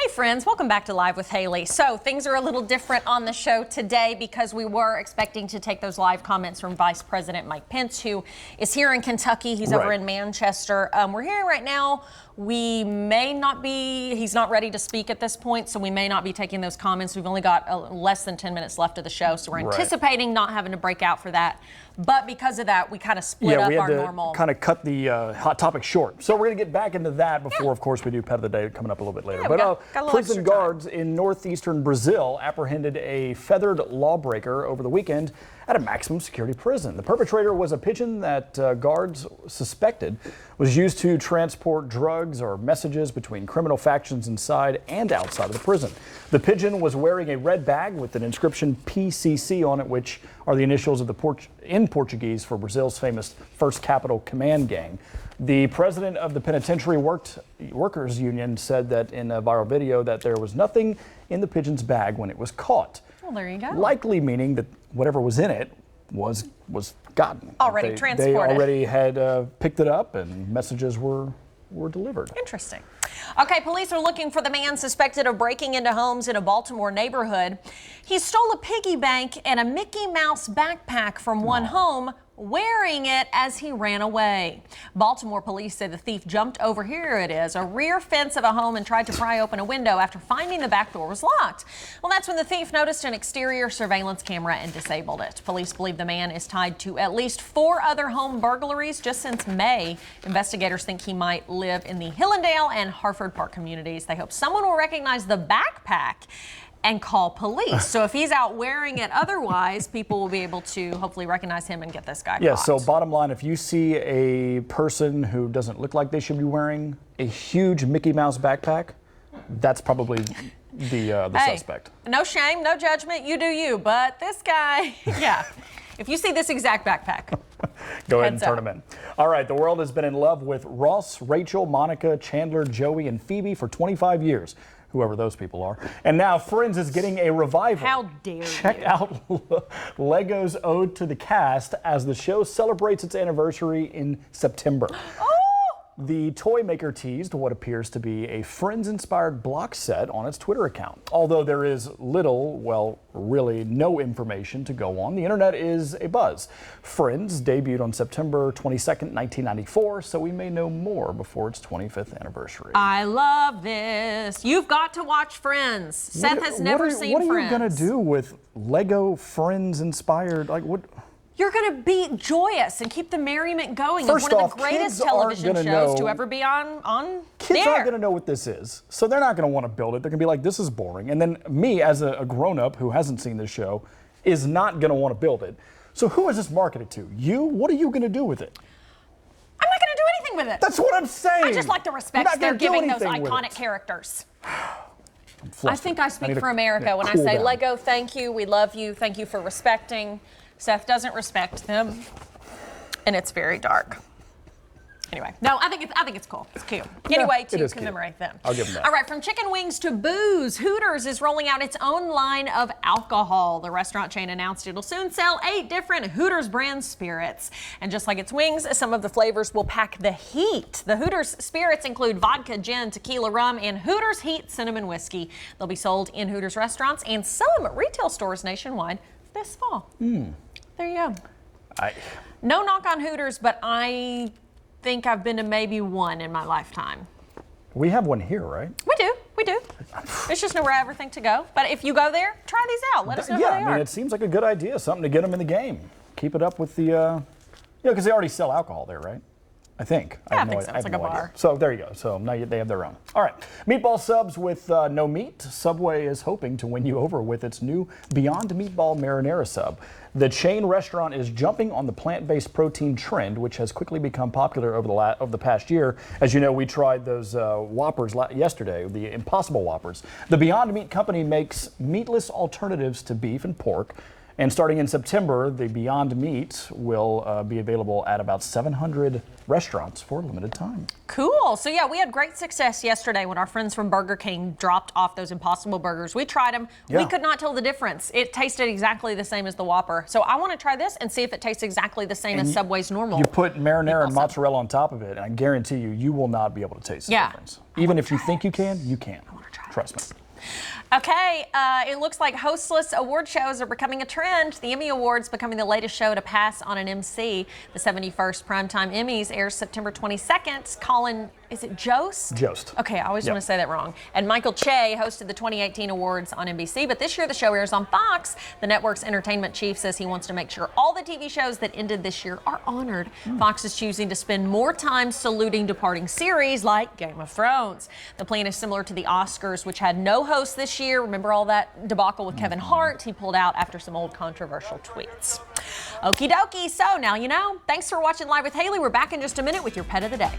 Hey friends, welcome back to Live with Hayley. So things are a little different on the show today because we were expecting to take those live comments from Vice President Mike Pence, who is here in Kentucky. He's over in Manchester. We're hearing right now he's not ready to speak at this point, so we may not be taking those comments. We've only got less than 10 minutes left of the show, so we're anticipating not having to break out for that. But because of that, we kind of split up our normal. Kind of cut the hot topic short. So we're going to get back into that before, of course, we do Pet of the Day coming up a little bit later. Got prison guards in northeastern Brazil apprehended a feathered lawbreaker over the weekend at a maximum security prison. The perpetrator was a pigeon that guards suspected was used to transport drugs or messages between criminal factions inside and outside of the prison. The pigeon was wearing a red bag with an inscription PCC on it, which are the initials of in Portuguese for Brazil's famous First Capital Command Gang. The president of the Penitentiary Workers Union said that in a viral video that there was nothing in the pigeon's bag when it was caught. Well, there you go. Likely meaning that whatever was in it was gotten. Already transported. They already had picked it up and messages were delivered. Interesting. Okay, police are looking for the man suspected of breaking into homes in a Baltimore neighborhood. He stole a piggy bank and a Mickey Mouse backpack from one home, wearing it as he ran away. Baltimore police say the thief jumped over, here it is, a rear fence of a home and tried to pry open a window after finding the back door was locked. Well, that's when the thief noticed an exterior surveillance camera and disabled it. Police believe the man is tied to at least 4 other home burglaries just since May. Investigators think he might live in the Hillendale and Harford Park communities. They hope someone will recognize the backpack and call police. So if he's out wearing it otherwise, people will be able to hopefully recognize him and get this guy caught. So bottom line, if you see a person who doesn't look like they should be wearing a huge Mickey Mouse backpack, that's probably the suspect. No shame, no judgment, you do you. But this guy, if you see this exact backpack, go ahead and turn him in. All right, the world has been in love with Ross, Rachel, Monica, Chandler, Joey, and Phoebe for 25 years. Whoever those people are. And now Friends is getting a revival. How dare you? Check out Lego's ode to the cast as the show celebrates its anniversary in September. The toy maker teased what appears to be a Friends-inspired block set on its Twitter account. Although there is little, well, really no information to go on, the internet is abuzz. Friends debuted on September 22nd, 1994, so we may know more before its 25th anniversary. I love this. You've got to watch Friends. Seth has never seen Friends. What are you going to do with Lego Friends-inspired, like what? You're going to be joyous and keep the merriment going. First it's one off, of the greatest kids television aren't shows to ever be on Kids there. aren't going to know what this is, so they're not going to want to build it. They're going to be like, this is boring. And then me, as a grown-up who hasn't seen this show, is not going to want to build it. So who is this marketed to? You? What are you going to do with it? I'm not going to do anything with it. That's what I'm saying. I just like the respect they're giving those iconic characters. I think I speak for America when I say, Lego, thank you, we love you, thank you for respecting. Seth doesn't respect them, and it's very dark. Anyway, no, I think it's cool. It's cute. Anyway, to commemorate them. I'll give them that. All right, from chicken wings to booze, Hooters is rolling out its own line of alcohol. The restaurant chain announced it'll soon sell 8 different Hooters brand spirits. And just like its wings, some of the flavors will pack the heat. The Hooters spirits include vodka, gin, tequila, rum, and Hooters Heat cinnamon whiskey. They'll be sold in Hooters restaurants and some retail stores nationwide this fall. There you go. No knock on Hooters, but I think I've been to maybe one in my lifetime. We have one here, right? We do. There's just nowhere I ever think to go. But if you go there, try these out. Let us know how they are. I mean, it seems like a good idea, something to get them in the game. Keep it up with the, because they already sell alcohol there, right? I think. Yeah, I think so. It's like a bar. So there you go. So now they have their own. All right. Meatball subs with no meat. Subway is hoping to win you over with its new Beyond Meatball Marinara sub. The chain restaurant is jumping on the plant-based protein trend, which has quickly become popular over the past year. As you know, we tried those Whoppers yesterday, the Impossible Whoppers. The Beyond Meat company makes meatless alternatives to beef and pork. And starting in September, the Beyond Meat will be available at about 700 restaurants for a limited time. Cool. So yeah, we had great success yesterday when our friends from Burger King dropped off those Impossible Burgers. We tried them. Yeah. We could not tell the difference. It tasted exactly the same as the Whopper. So I want to try this and see if it tastes exactly the same as Subway's normal. You put marinara and mozzarella on top of it, and I guarantee you, you will not be able to taste the difference. Even if you think you can, you can't. I want to try Trust me. Okay, it looks like hostless award shows are becoming a trend. The Emmy Awards becoming the latest show to pass on an MC. The 71st Primetime Emmys airs September 22nd. Colin, is it Jost? Jost. Okay, I always want to say that wrong. And Michael Che hosted the 2018 awards on NBC, but this year the show airs on Fox. The network's entertainment chief says he wants to make sure all the TV shows that ended this year are honored. Fox is choosing to spend more time saluting departing series like Game of Thrones. The plan is similar to the Oscars, which had no host this year. Remember all that debacle with Kevin Hart? He pulled out after some old controversial tweets. Okie dokie, so now you know. Thanks for watching Live with Hayley. We're back in just a minute with your pet of the day.